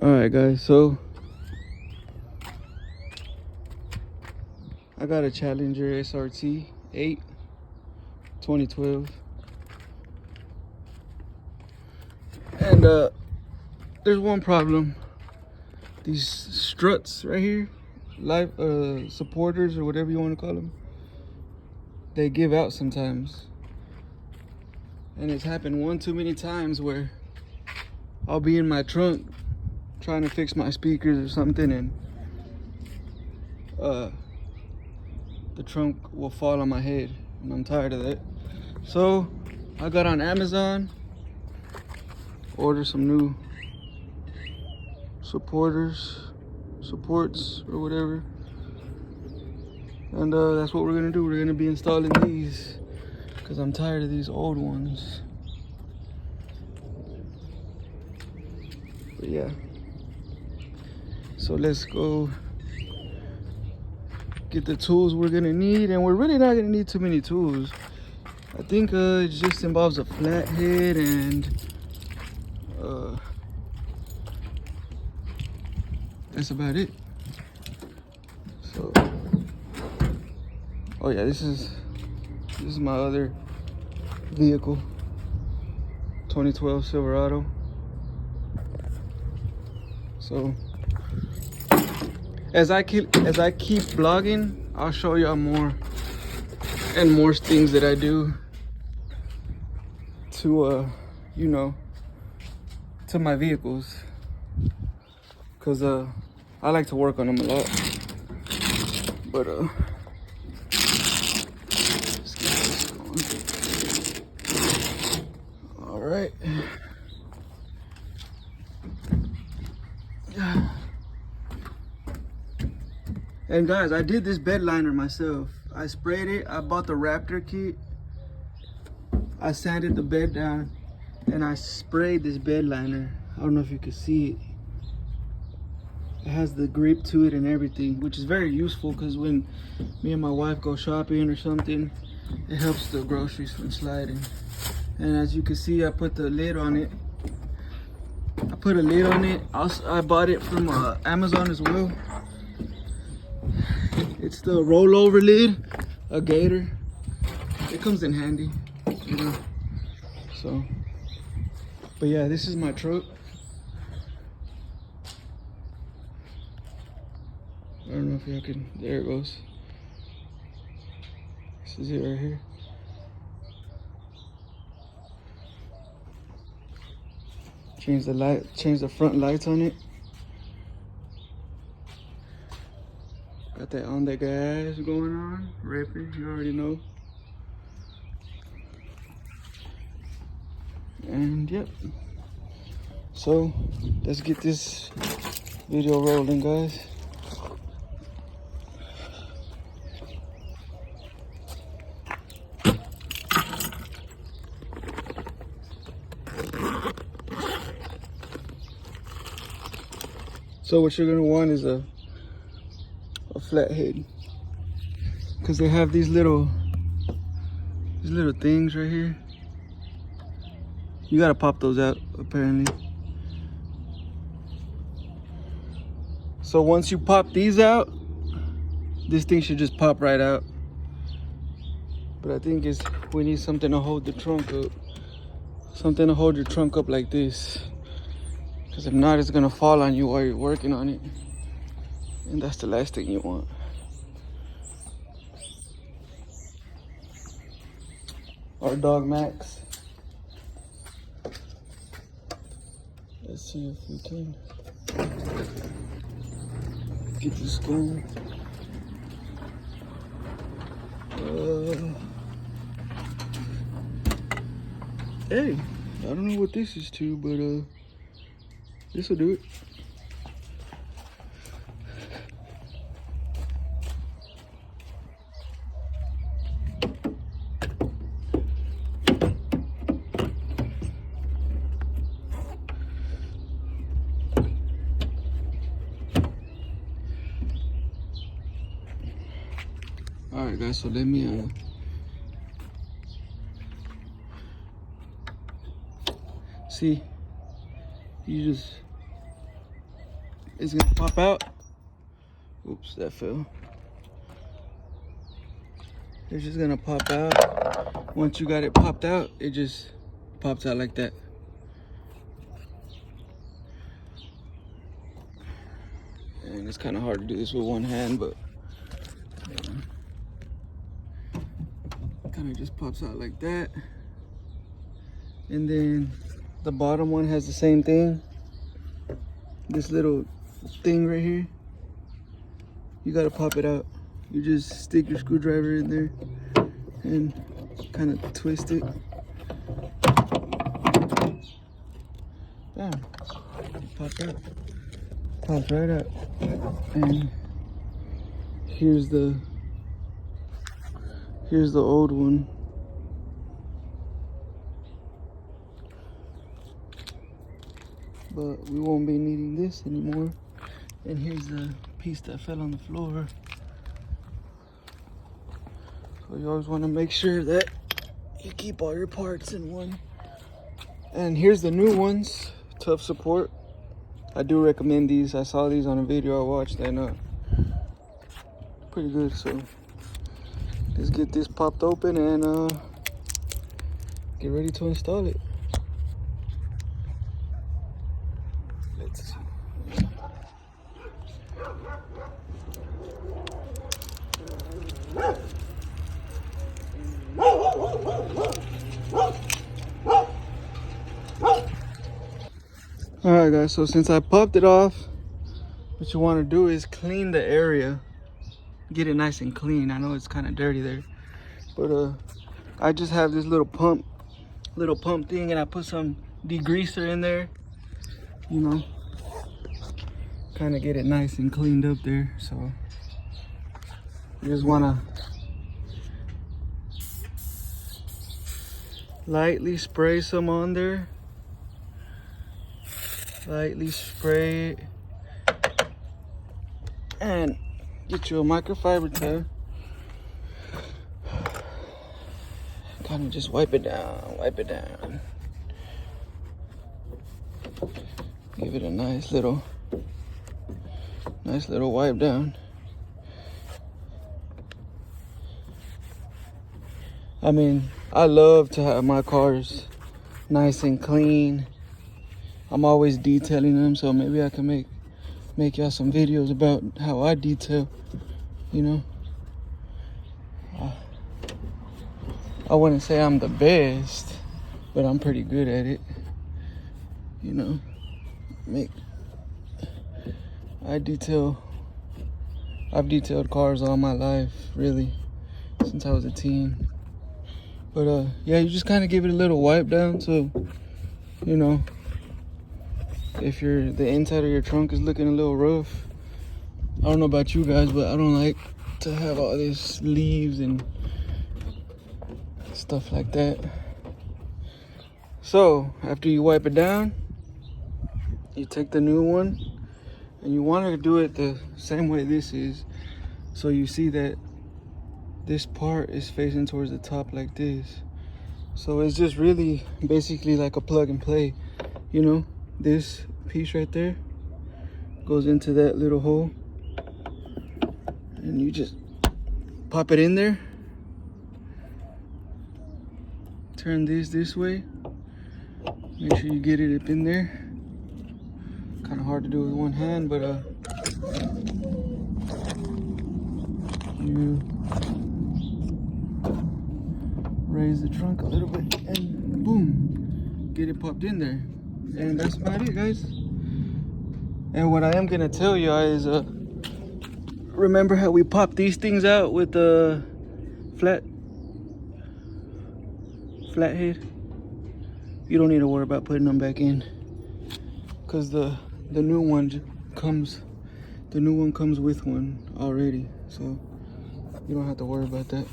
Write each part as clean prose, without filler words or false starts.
All right, guys, so I got a Challenger SRT8 2012, and there's one problem. These struts right here, life supporters or whatever you want to call them, they give out sometimes, and it's happened one too many times where I'll be in my trunk trying to fix my speakers or something, and the trunk will fall on my head, and I'm tired of that. So I got on Amazon, ordered some new supports or whatever, and that's what we're gonna do. We're gonna be installing these because I'm tired of these old ones. But yeah, so let's go get the tools we're gonna need, and we're really not gonna need too many tools. I think it just involves a flathead and that's about it. So, oh yeah, this is my other vehicle, 2012 Silverado. So as I keep vlogging, I'll show y'all more and more things that I do to you know, to my vehicles, because I like to work on them a lot. But let's get this going. All right. And guys, I did this bed liner myself. I sprayed it. I bought the Raptor kit. I sanded the bed down and I sprayed this bed liner. I don't know if you can see it. It has the grip to it and everything, which is very useful because when me and my wife go shopping or something, it helps the groceries from sliding. And as you can see, I put the lid on it. I put a lid on it. I bought it from Amazon as well. It's the rollover lid, a gator. It comes in handy, you know. So, but yeah, this is my truck. I don't know if y'all can, there it goes. This is it right here. Change the light, change the front lights on it. Got that on the gas going on, ripping, you already know. And yep. So let's get this video rolling, guys. So what you're gonna want is a flathead, because they have these little things right here. You gotta pop those out apparently. So once you pop these out, this thing should just pop right out. But I think we need something to hold the trunk up. Something to hold your trunk up like this. Because if not, it's gonna fall on you while you're working on it. And that's the last thing you want. Our dog Max. Let's see if we can get this going. Hey, I don't know what this is to, but this will do it. All right, guys, so let me see, you just is gonna pop out. Oops, that fell. It's just gonna pop out. Once you got it popped out, it just pops out like that. And it's kind of hard to do this with one hand, but kind of just pops out like that. And then the bottom one has the same thing. This little thing right here, you gotta pop it out. You just stick your screwdriver in there and kind of twist it. Bam, pop out, pops right out. And here's the old one. But we won't be needing this anymore. And here's the piece that fell on the floor. So you always want to make sure that you keep all your parts in one. And here's the new ones, tough support. I do recommend these. I saw these on a video I watched, and pretty good. So let's get this popped open and get ready to install it. Let's see. Alright guys, so since I popped it off, what you want to do is clean the area. Get it nice and clean. I know it's kind of dirty there, but I just have this little pump thing, and I put some degreaser in there, you know, kind of get it nice and cleaned up there. So you just want to lightly spray some on there. Lightly spray it, and get you a microfiber towel. Kind of just wipe it down, Give it a nice little wipe down. I mean, I love to have my cars nice and clean. I'm always detailing them, so maybe I can make y'all some videos about how I detail, you know. I wouldn't say I'm the best, but I'm pretty good at it, you know. I've detailed cars all my life, really, since I was a teen. But yeah, you just kind of give it a little wipe down, so, you know, if the inside of your trunk is looking a little rough. I don't know about you guys, but I don't like to have all these leaves and stuff like that. So after you wipe it down, you take the new one, and you want to do it the same way this is. So you see that this part is facing towards the top like this. So it's just really basically like a plug and play, you know. This piece right there goes into that little hole, and you just pop it in there. Turn this way. Make sure you get it up in there. Kind of hard to do with one hand, but you raise the trunk a little bit, and boom, get it popped in there. And that's about it, guys. And what I am gonna tell you is, remember how we popped these things out with the flathead? You don't need to worry about putting them back in, because the new one comes with one already, so you don't have to worry about that.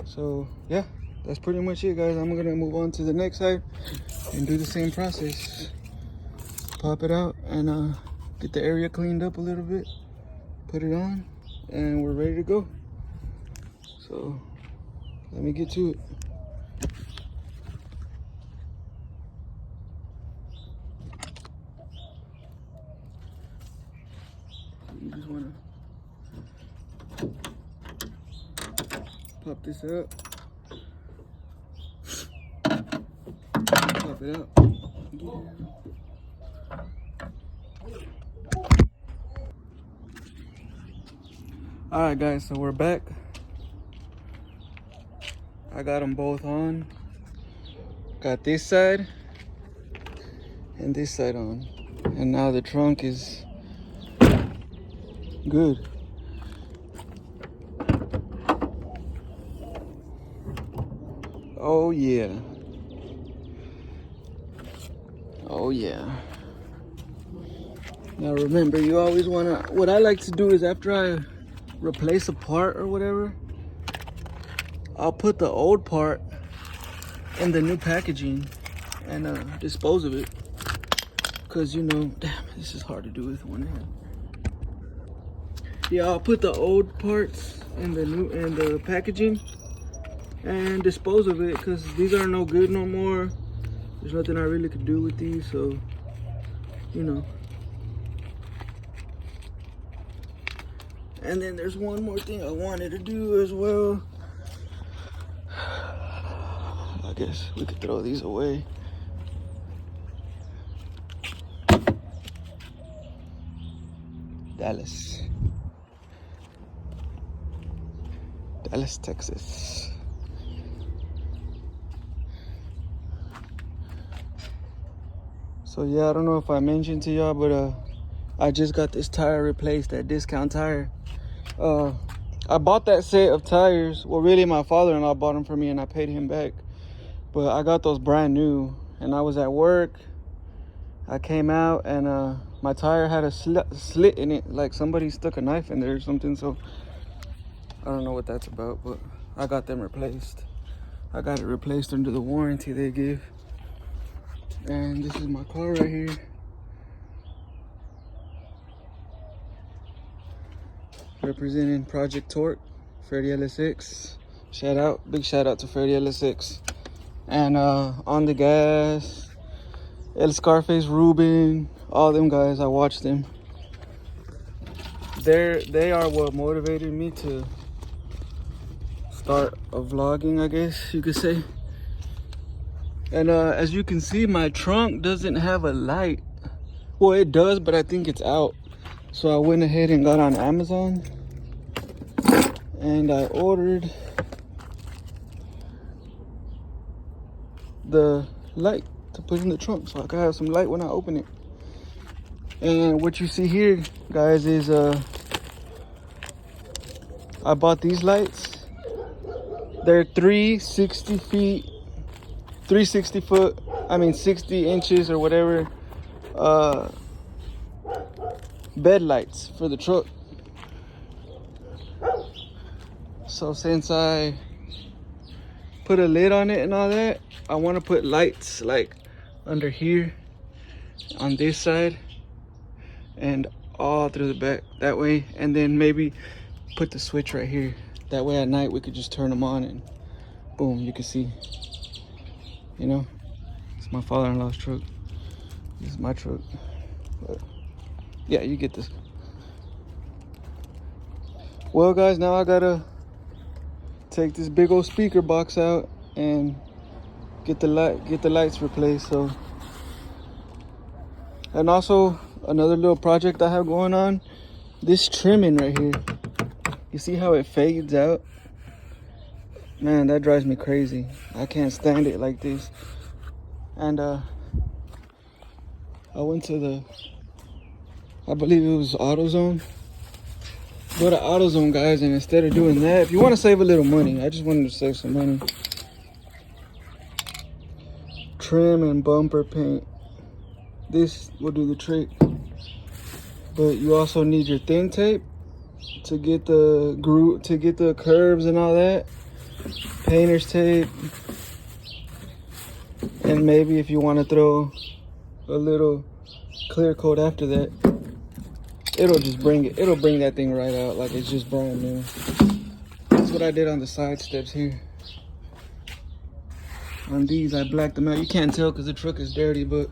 So yeah, that's pretty much it, guys. I'm gonna move on to the next side and do the same process. Pop it out and get the area cleaned up a little bit, put it on, and we're ready to go. So let me get to it. pop this up. Pop it up. Alright guys, so we're back. I got them both on. Got this side and this side on. And now the trunk is good. Oh yeah. Oh yeah. Now remember, you always wanna, what I like to do is after I replace a part or whatever, I'll put the old part in the new packaging and dispose of it. Cause you know, damn, this is hard to do with one hand. Yeah, I'll put the old parts in the packaging and dispose of it, cause these are no good no more. There's nothing I really could do with these, so you know. And then there's one more thing I wanted to do as well. I guess we could throw these away. Dallas, Texas. So yeah, I don't know if I mentioned to y'all, but I just got this tire replaced at Discount Tire. I bought that set of tires. Well, really, my father-in-law bought them for me, and I paid him back. But I got those brand new, and I was at work. I came out, and my tire had a slit in it, like somebody stuck a knife in there or something. So I don't know what that's about, but I got them replaced. I got it replaced under the warranty they give. And this is my car right here. Representing Project Torque, Freddie LSX. Big shout out to Freddie LSX. And On the Gas, El Scarface Ruben, all them guys, I watched them. They are what motivated me to start a vlogging, I guess you could say. And as you can see, my trunk doesn't have a light. Well, it does, but I think it's out. So I went ahead and got on Amazon and I ordered the light to put in the trunk so I can have some light when I open it. And what you see here, guys, is I bought these lights. They're 360 60 inches or whatever, bed lights for the truck. So since I put a lid on it and all that, I want to put lights like under here on this side and all through the back that way, and then maybe put the switch right here. That way at night we could just turn them on and boom, you can see. You know, it's my father-in-law's truck. This is my truck. But yeah, you get this. Well, guys, now I gotta take this big old speaker box out and get the lights replaced. So, and also another little project I have going on. This trimming right here. You see how it fades out? Man, that drives me crazy. I can't stand it like this. And I went to I believe it was AutoZone. Go to AutoZone, guys, and instead of doing that, if you want to save a little money, I just wanted to save some money. Trim and bumper paint. This will do the trick. But you also need your thin tape to get the groove, to get the curves and all that. Painter's tape, and maybe if you want to throw a little clear coat after that, it'll bring that thing right out like it's just brand new. That's what I did on the side steps here. On these, I blacked them out. You can't tell because the truck is dirty, but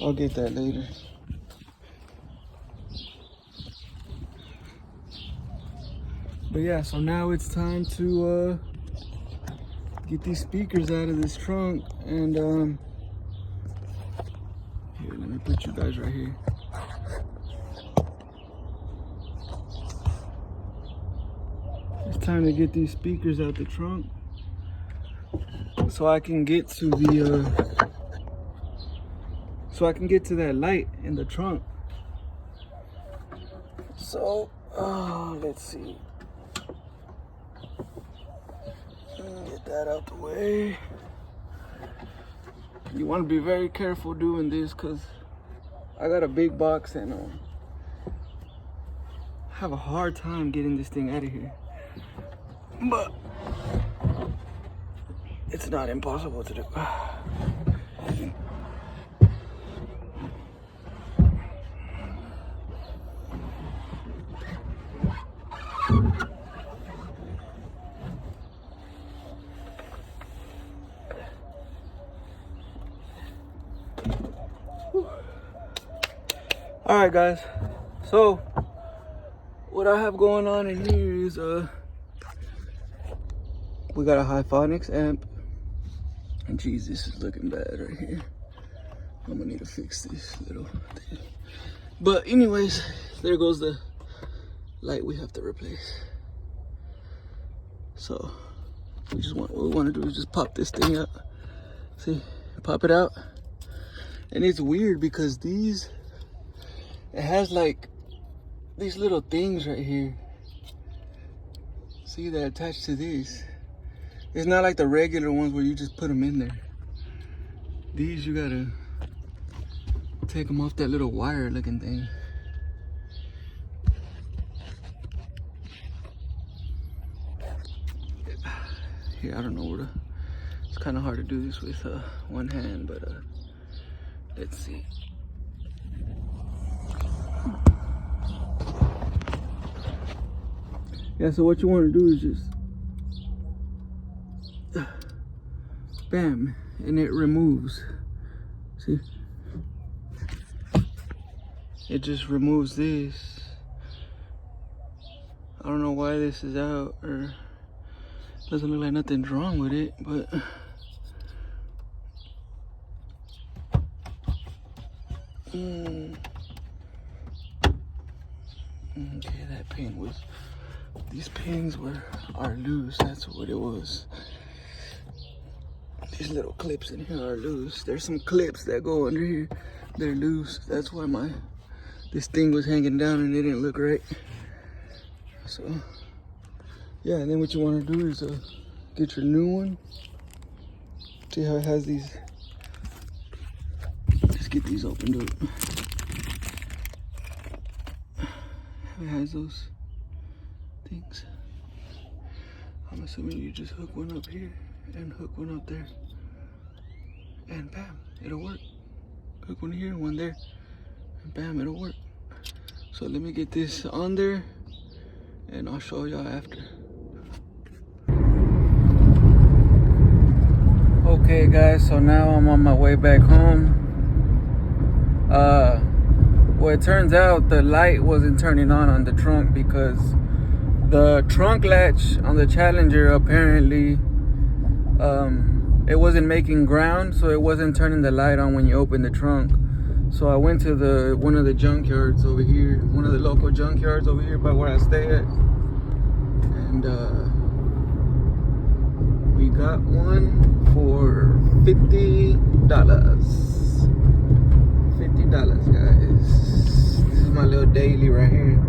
I'll get that later. But yeah, so now it's time to get these speakers out of this trunk. And here, let me put you guys right here. It's time to get these speakers out the trunk so I can get to the that light in the trunk. So let's see. Get that out the way. You want to be very careful doing this because I got a big box and I have a hard time getting this thing out of here. But it's not impossible to do. All right, guys. So what I have going on in here is we got a Hyphonics amp, and geez, this is looking bad right here. I'm gonna need to fix this little thing. But anyways, there goes the light we have to replace. So what we want to do is just pop this thing out. See, pop it out, and it's weird because it has like these little things right here. See, they're attached to these. It's not like the regular ones where you just put them in there. These, you gotta take them off that little wire looking thing. Here, I don't know where to, it's kind of hard to do this with one hand, but let's see. Yeah, so what you want to do is just bam, and it removes. See? It just removes this. I don't know why this is out, or doesn't look like nothing's wrong with it, but okay, that pin was, these pins are loose. That's what it was. These little clips in here are loose. There's some clips that go under here. They're loose. That's why this thing was hanging down and it didn't look right. So yeah, and then what you want to do is get your new one. See how it has these? Let's get these opened up. It has those things. I'm assuming you just hook one up here and hook one up there, and bam, it'll work. Hook one here, one there, and bam, it'll work. So let me get this on there and I'll show y'all after. Okay guys, so now I'm on my way back home. Well, it turns out the light wasn't turning on the trunk because the trunk latch on the Challenger, apparently it wasn't making ground, so it wasn't turning the light on when you open the trunk. So I went to one of the junkyards over here, one of the local junkyards over here by where I stay at, and we got one for $50. $50, guys. This is my little daily right here.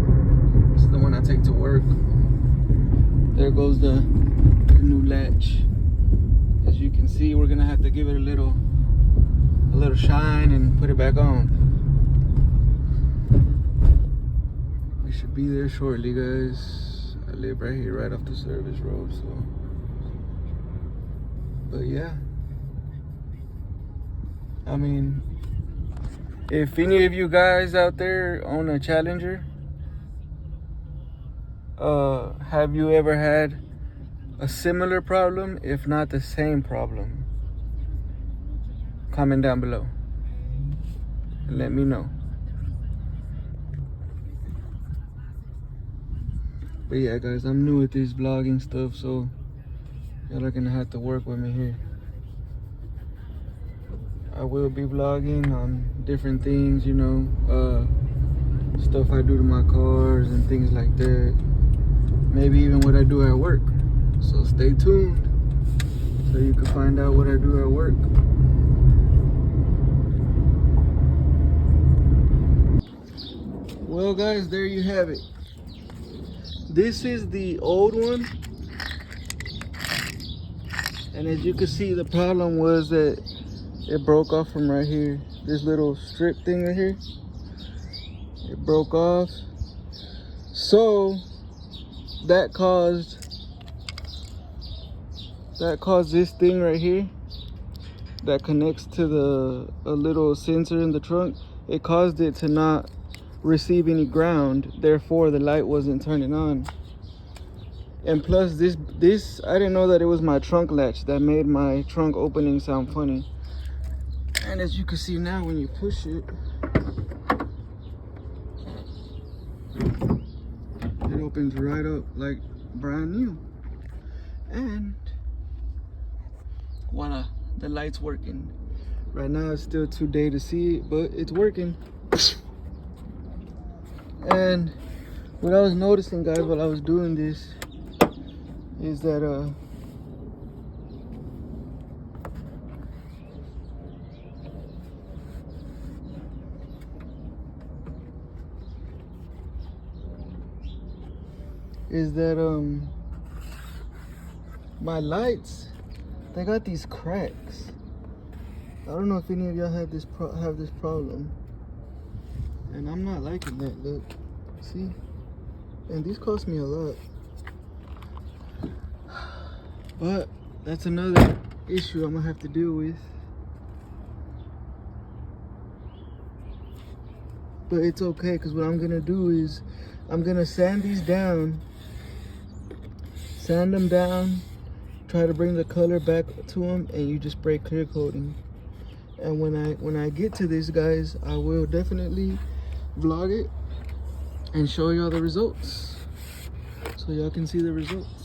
This is the one I take to work. There goes the new latch. As you can see, we're gonna have to give it a little shine and put it back on. We should be there shortly, guys. I live right here, right off the service road, so. But yeah, I mean, if any of you guys out there own a Challenger, have you ever had a similar problem, if not the same problem? Comment down below and let me know. But yeah, guys, I'm new with this vlogging stuff, so y'all are gonna have to work with me here. I will be vlogging on different things, you know, stuff I do to my cars and things like that. Maybe even what I do at work. So stay tuned so you can find out what I do at work. Well, guys, there you have it. This is the old one, and as you can see, the problem was that it broke off from right here. This little strip thing right here, it broke off. So that caused this thing right here that connects to a little sensor in the trunk. It caused it to not receive any ground, therefore the light wasn't turning on. And plus this I didn't know that it was my trunk latch that made my trunk opening sound funny. And as you can see now, when you push it, it opens right up like brand new. And voila, the light's working. Right now it's still too day to see it, but it's working. And what I was noticing, guys, while I was doing this is that my lights, they got these cracks. I don't know if any of y'all have this problem. And I'm not liking that, look, see? And these cost me a lot. But that's another issue I'm gonna have to deal with. But it's okay, because what I'm gonna do is I'm gonna sand these down, sand them down, try to bring the color back to them, and you just spray clear coating. And when I get to this, guys, I will definitely vlog it and show y'all the results so y'all can see the results.